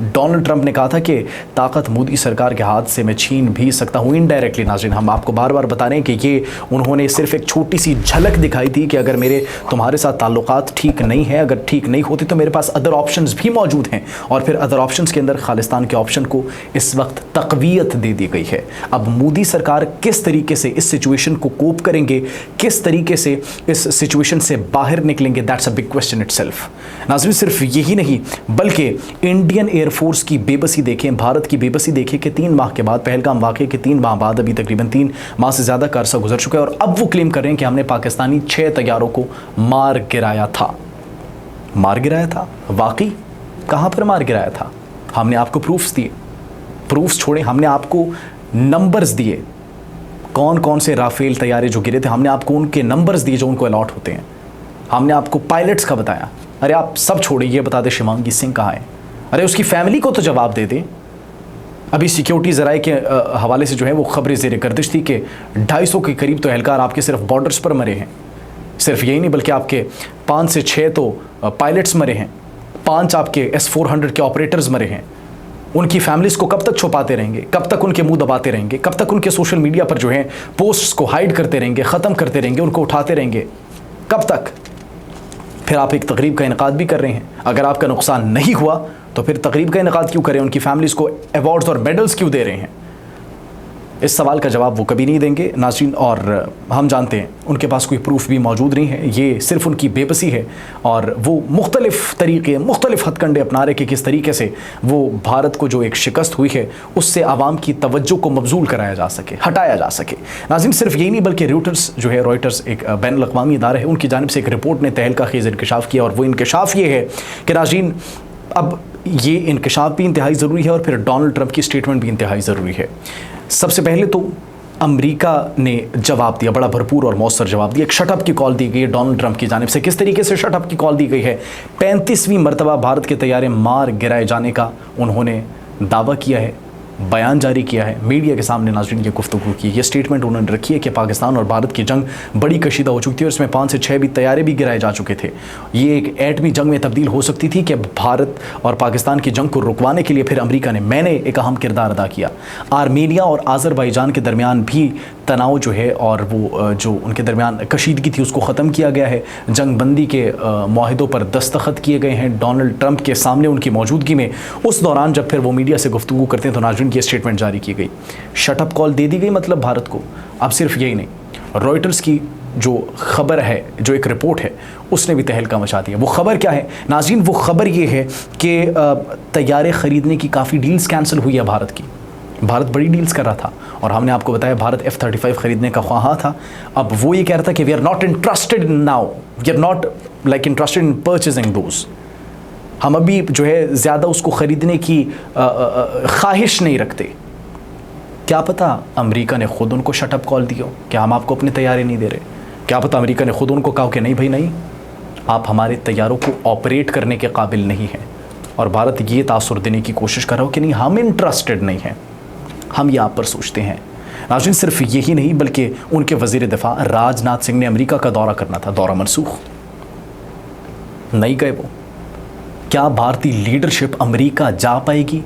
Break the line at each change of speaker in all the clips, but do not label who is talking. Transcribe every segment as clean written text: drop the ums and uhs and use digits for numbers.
Donald Trump نے کہا تھا کہ طاقت مودی سرکار کے ہاتھ سے میں چھین بھی سکتا ہوں انڈائریکٹلی. ناظرین ہم آپ کو بار بار بتا رہے ہیں کہ یہ انہوں نے صرف ایک چھوٹی سی جھلک دکھائی تھی کہ اگر میرے تمہارے ساتھ تعلقات ٹھیک نہیں ہیں, اگر ٹھیک نہیں ہوتے تو میرے پاس ادر آپشنز بھی موجود ہیں. اور پھر ادر آپشنز کے اندر خالستان کے آپشن کو اس وقت تقویت دے دی گئی ہے. اب مودی سرکار کس طریقے سے اس سچویشن کو کوپ کریں گے, کس طریقے سے اس سچویشن سے باہر نکلیں گے, that's a big question it self. ناظرین صرف یہی نہیں بلکہ انڈین ایئر فورس کی بے بسی دیکھیں, بھارت کی بے بسی دیکھیں کہ 3 ماہ کے بعد, پہلگام واقعے کے 3 ماہ بعد, ابھی تقریباً 3 ماہ سے زیادہ کا عرصہ گزر چکا ہے اور اب وہ کلیم کر رہے ہیں کہ ہم نے پاکستانی 6 طیاروں کو مار گرایا تھا. مار گرایا تھا واقعی کہاں پر مار گرایا تھا؟ ہم نے آپ کو پروفز دیے, پروفز چھوڑیں, ہم نے آپ کو نمبرز دیے, کون کون سے رافیل طیارے جو گرے تھے ہم نے آپ کو ان کے نمبرز دیے جو ان کو الاٹ ہوتے ہیں. ہم نے آپ کو پائلٹس کا بتایا. ارے آپ سب چھوڑیں, یہ بتا دیں شیوانگی سنگھ کہاں ہے؟ ارے اس کی فیملی کو تو جواب دے دیں. ابھی سیکیورٹی ذرائع کے حوالے سے جو ہے وہ خبریں زیر گردش تھی کہ 250 کے قریب تو اہلکار آپ کے صرف بارڈرز پر مرے ہیں. صرف یہی نہیں بلکہ آپ کے 5 سے 6 تو پائلٹس مرے ہیں, 5 آپ کے S-400 کے آپریٹرز مرے ہیں. ان کی فیملیز کو کب تک چھپاتے رہیں گے, کب تک ان کے منہ دباتے رہیں گے, کب تک ان کے سوشل میڈیا پر جو ہے پوسٹس کو ہائیڈ کرتے رہیں گے, ختم کرتے رہیں گے, ان کو اٹھاتے رہیں گے, کب تک؟ پھر آپ ایک تقریب کا انعقاد بھی کر رہے ہیں. اگر آپ کا نقصان نہیں ہوا تو پھر تقریب کا انعقاد کیوں کریں, ان کی فیملیز کو ایوارڈز اور میڈلز کیوں دے رہے ہیں؟ اس سوال کا جواب وہ کبھی نہیں دیں گے ناظرین, اور ہم جانتے ہیں ان کے پاس کوئی پروف بھی موجود نہیں ہے. یہ صرف ان کی بے بسی ہے اور وہ مختلف طریقے, مختلف ہتھ کنڈے اپنا رہے کہ کس طریقے سے وہ بھارت کو جو ایک شکست ہوئی ہے اس سے عوام کی توجہ کو مبذول کرایا جا سکے, ہٹایا جا سکے. ناظرین صرف یہی نہیں بلکہ روٹرز جو ہے, رائٹرز ایک بین الاقوامی ادارہ ہے, ان کی جانب سے ایک رپورٹ نے تہلکہ خیز انکشاف کیا, اور وہ انکشاف یہ ہے کہ ناظرین اب یہ انکشاف بھی انتہائی ضروری ہے اور پھر ڈونلڈ ٹرمپ کی سٹیٹمنٹ بھی انتہائی ضروری ہے. سب سے پہلے تو امریکہ نے جواب دیا, بڑا بھرپور اور مؤثر جواب دیا. ایک شٹ اپ کی کال دی گئی ہے ڈونلڈ ٹرمپ کی جانب سے. کس طریقے سے شٹ اپ کی کال دی گئی ہے؟ 35ویں مرتبہ بھارت کے طیارے مار گرائے جانے کا انہوں نے دعویٰ کیا ہے, بیان جاری کیا ہے, میڈیا کے سامنے ناظرین یہ گفتگو کی, یہ سٹیٹمنٹ انہوں نے رکھی ہے کہ پاکستان اور بھارت کی جنگ بڑی کشیدہ ہو چکی تھی اور اس میں 5 سے 6 بھی طیارے بھی گرائے جا چکے تھے. یہ ایک ایٹمی جنگ میں تبدیل ہو سکتی تھی کہ بھارت اور پاکستان کی جنگ کو رکوانے کے لیے پھر امریکہ میں نے ایک اہم کردار ادا کیا. آرمینیا اور آذربائیجان کے درمیان بھی تناؤ جو ہے اور وہ جو ان کے درمیان کشیدگی تھی اس کو ختم کیا گیا ہے. جنگ بندی کے معاہدوں پر دستخط کیے گئے ہیں ڈونلڈ ٹرمپ کے سامنے ان کی موجودگی میں. اس دوران جب پھر وہ میڈیا سے گفتگو کرتے ہیں تو ناظرین کی اسٹیٹمنٹ جاری کی گئی, شٹ اپ کال دے دی گئی مطلب بھارت کو. اب صرف یہی نہیں, رائٹرز کی جو خبر ہے, جو ایک رپورٹ ہے, اس نے بھی تہلکہ مچا دیا. وہ خبر کیا ہے ناظرین؟ وہ خبر یہ ہے کہ طیارے خریدنے کی کافی ڈیلز کینسل ہوئی ہے بھارت کی. بھارت بڑی ڈیلز کر رہا تھا اور ہم نے آپ کو بتایا بھارت F-35 خریدنے کا خواہاں تھا. اب وہ یہ کہہ رہا تھا کہ we are not interested now, we are not like interested in purchasing those. ہم ابھی جو ہے زیادہ اس کو خریدنے کی خواہش نہیں رکھتے. کیا پتہ امریکہ نے خود ان کو شٹ اپ کال دی ہو کہ ہم آپ کو اپنے طیارے نہیں دے رہے. کیا پتہ امریکہ نے خود ان کو کہا کہ نہیں بھائی نہیں, آپ ہمارے طیاروں کو آپریٹ کرنے کے قابل نہیں ہیں. اور بھارت یہ تاثر دینے کی کوشش کر رہا ہو کہ نہیں ہم انٹرسٹڈ نہیں ہیں, ہم یہ آپ پر سوچتے ہیں. ناظرین صرف یہی نہیں بلکہ ان کے وزیر دفاع راج ناتھ سنگھ نے امریکہ کا دورہ کرنا تھا, دورہ منسوخ نہیں گئے. وہ کیا بھارتی لیڈرشپ امریکہ جا پائے گی,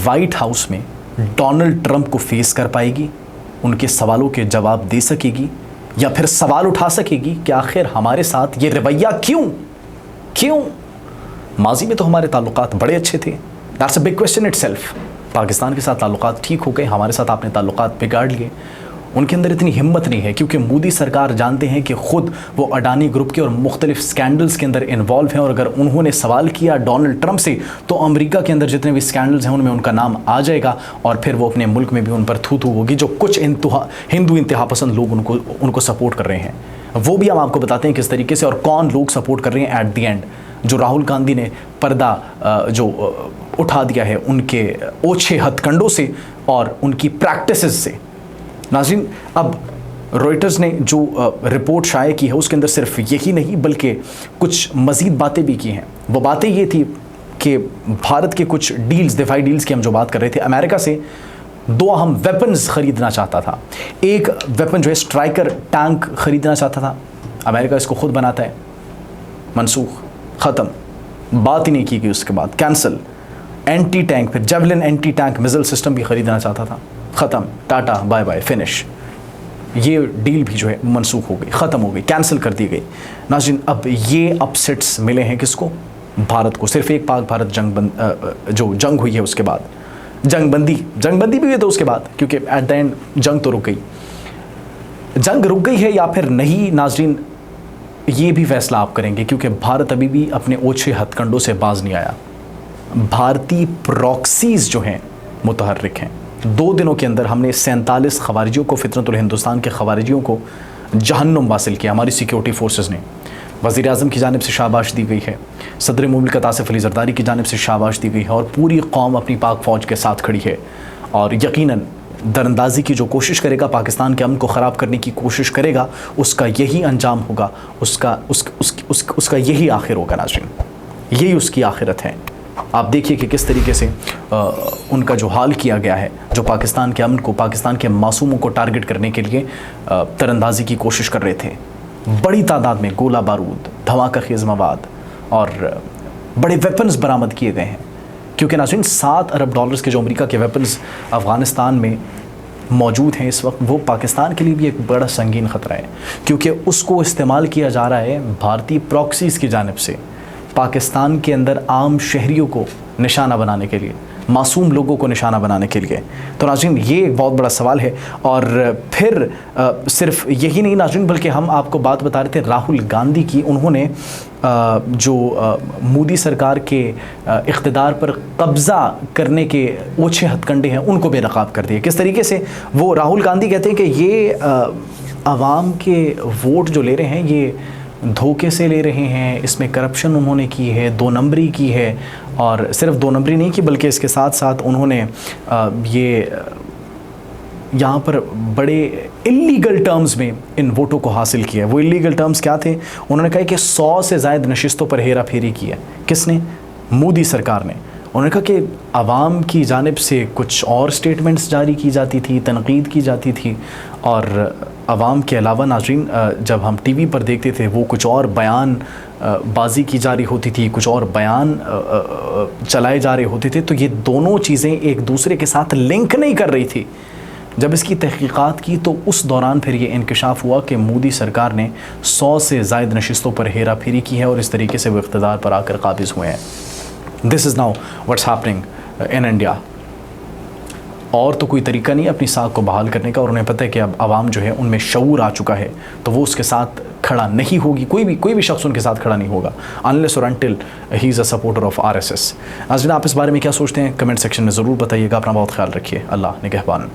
وائٹ ہاؤس میں ڈونلڈ ٹرمپ کو فیس کر پائے گی, ان کے سوالوں کے جواب دے سکے گی, یا پھر سوال اٹھا سکے گی کہ آخر ہمارے ساتھ یہ رویہ کیوں؟ ماضی میں تو ہمارے تعلقات بڑے اچھے تھے. That's a big question it self. Pakistan کے ساتھ تعلقات ٹھیک ہو گئے, ہمارے ساتھ آپ نے تعلقات بگاڑ لیے. ان کے اندر اتنی ہمت نہیں ہے کیونکہ مودی سرکار جانتے ہیں کہ خود وہ اڈانی گروپ کے اور مختلف سکینڈلز کے اندر انوالو ہیں, اور اگر انہوں نے سوال کیا ڈونلڈ ٹرمپ سے تو امریکہ کے اندر جتنے بھی سکینڈلز ہیں ان میں ان کا نام آ جائے گا, اور پھر وہ اپنے ملک میں بھی ان پر تھو ہوگی. جو کچھ ہندو انتہا پسند لوگ ان کو سپورٹ کر رہے ہیں, وہ بھی ہم آپ کو بتاتے ہیں کس طریقے سے اور کون لوگ سپورٹ کر رہے ہیں. ایٹ دی اینڈ جو راہل گاندھی نے پردہ جو اٹھا دیا ہے ان کے اوچھے ہتھ کنڈوں سے اور ان کی پریکٹسز سے. ناظرین اب رائٹرز نے جو رپورٹ شائع کی ہے اس کے اندر صرف یہی نہیں بلکہ کچھ مزید باتیں بھی کی ہیں. وہ باتیں یہ تھی کہ بھارت کے کچھ ڈیلز, دفاعی ڈیلز کی ہم جو بات کر رہے تھے, امریکہ سے 2 اہم ویپنز خریدنا چاہتا تھا. ایک ویپن جو ہے اسٹرائکر ٹینک خریدنا چاہتا تھا, امریکہ اس کو خود بناتا ہے, منسوخ, ختم, بات ہی نہیں کی گئی, اس کے بعد کینسل. اینٹی ٹینک، پھر Javelin anti tank missile system بھی خریدنا چاہتا تھا، ختم، ٹاٹا بائے بائے فنش، یہ ڈیل بھی جو ہے منسوخ ہو گئی، ختم ہو گئی، کینسل کر دی گئی۔ ناظرین اب یہ اپسیٹس ملے ہیں کس کو؟ بھارت کو۔ صرف ایک پاک بھارت جو جنگ ہوئی ہے اس کے بعد، جنگ بندی بھی ہوئی تو اس کے بعد، کیونکہ ایٹ دا اینڈ جنگ تو رک گئی، جنگ رک گئی ہے یا پھر نہیں ناظرین، یہ بھی فیصلہ آپ کریں گے، کیونکہ بھارت ابھی بھی اپنے اوچھے ہتھ کنڈوں سے باز نہیں آیا۔ بھارتی پراکسیز جو ہیں متحرک ہیں۔ 2 دنوں کے اندر ہم نے 47 خوارجیوں کو، فطرت الہندوستان کے خوارجیوں کو جہنم واصل کیا ہماری سیکیورٹی فورسز نے۔ وزیر اعظم کی جانب سے شاباش دی گئی ہے، صدر مملکت آصف علی زرداری کی جانب سے شاباش دی گئی ہے، اور پوری قوم اپنی پاک فوج کے ساتھ کھڑی ہے، اور یقیناً دراندازی کی جو کوشش کرے گا، پاکستان کے امن کو خراب کرنے کی کوشش کرے گا، اس کا یہی انجام ہوگا، اس کا یہی آخر ہوگا ناظرین، یہی اس کی آخرت ہے۔ آپ دیکھیے کہ کس طریقے سے ان کا جو حال کیا گیا ہے، جو پاکستان کے امن کو، پاکستان کے معصوموں کو ٹارگٹ کرنے کے لیے تراندازی کی کوشش کر رہے تھے۔ بڑی تعداد میں گولہ بارود، دھماکہ خیز مواد اور بڑے ویپنز برآمد کیے گئے ہیں، کیونکہ ناظرین $7 ارب کے جو امریکہ کے ویپنز افغانستان میں موجود ہیں اس وقت، وہ پاکستان کے لیے بھی ایک بڑا سنگین خطرہ ہے، کیونکہ اس کو استعمال کیا جا رہا ہے بھارتی پراکسیز کی جانب سے پاکستان کے اندر عام شہریوں کو نشانہ بنانے کے لیے، معصوم لوگوں کو نشانہ بنانے کے لیے۔ تو ناظرین یہ ایک بہت بڑا سوال ہے، اور پھر صرف یہی نہیں ناظرین، بلکہ ہم آپ کو بات بتا رہے تھے راہل گاندھی کی، انہوں نے جو مودی سرکار کے اقتدار پر قبضہ کرنے کے اوچھے ہتھ کنڈے ہیں ان کو بے نقاب کر دیا۔ کس طریقے سے؟ وہ راہل گاندھی کہتے ہیں کہ یہ عوام کے ووٹ جو لے رہے ہیں یہ دھوکے سے لے رہے ہیں، اس میں کرپشن انہوں نے کی ہے، 2 نمبری کی ہے، اور صرف 2 نمبری نہیں کی بلکہ اس کے ساتھ ساتھ انہوں نے یہ یہاں پر بڑے اللیگل ٹرمز میں ان ووٹوں کو حاصل کیا ہے۔ وہ اللیگل ٹرمز کیا تھے؟ انہوں نے کہا کہ 100 سے زائد نشستوں پر ہیرا پھیری کی ہے۔ کس نے؟ مودی سرکار نے۔ انہوں نے کہا کہ عوام کی جانب سے کچھ اور سٹیٹمنٹس جاری کی جاتی تھی، تنقید کی جاتی تھی، اور عوام کے علاوہ ناظرین جب ہم ٹی وی پر دیکھتے تھے وہ کچھ اور بیان بازی کی جاری ہوتی تھی، کچھ اور بیان چلائے جا رہے ہوتے تھے، تو یہ دونوں چیزیں ایک دوسرے کے ساتھ لنک نہیں کر رہی تھی۔ جب اس کی تحقیقات کی تو اس دوران پھر یہ انکشاف ہوا کہ مودی سرکار نے 100 سے زائد نشستوں پر ہیرا پھیری کی ہے، اور اس طریقے سے وہ اقتدار پر آ کر قابض ہوئے ہیں۔ This is now what's happening in India. اور تو کوئی طریقہ نہیں اپنی ساکھ کو بحال کرنے کا، اور انہیں پتہ ہے کہ اب عوام جو ہے ان میں شعور آ چکا ہے، تو وہ اس کے ساتھ کھڑا نہیں ہوگی، کوئی بھی شخص ان کے ساتھ کھڑا نہیں ہوگا unless or until he is a supporter of RSS۔ ناظرین آپ اس بارے میں کیا سوچتے ہیں؟ کمنٹ سیکشن میں ضرور بتائیے گا۔ اپنا بہت خیال رکھیے، اللہ نگہبان۔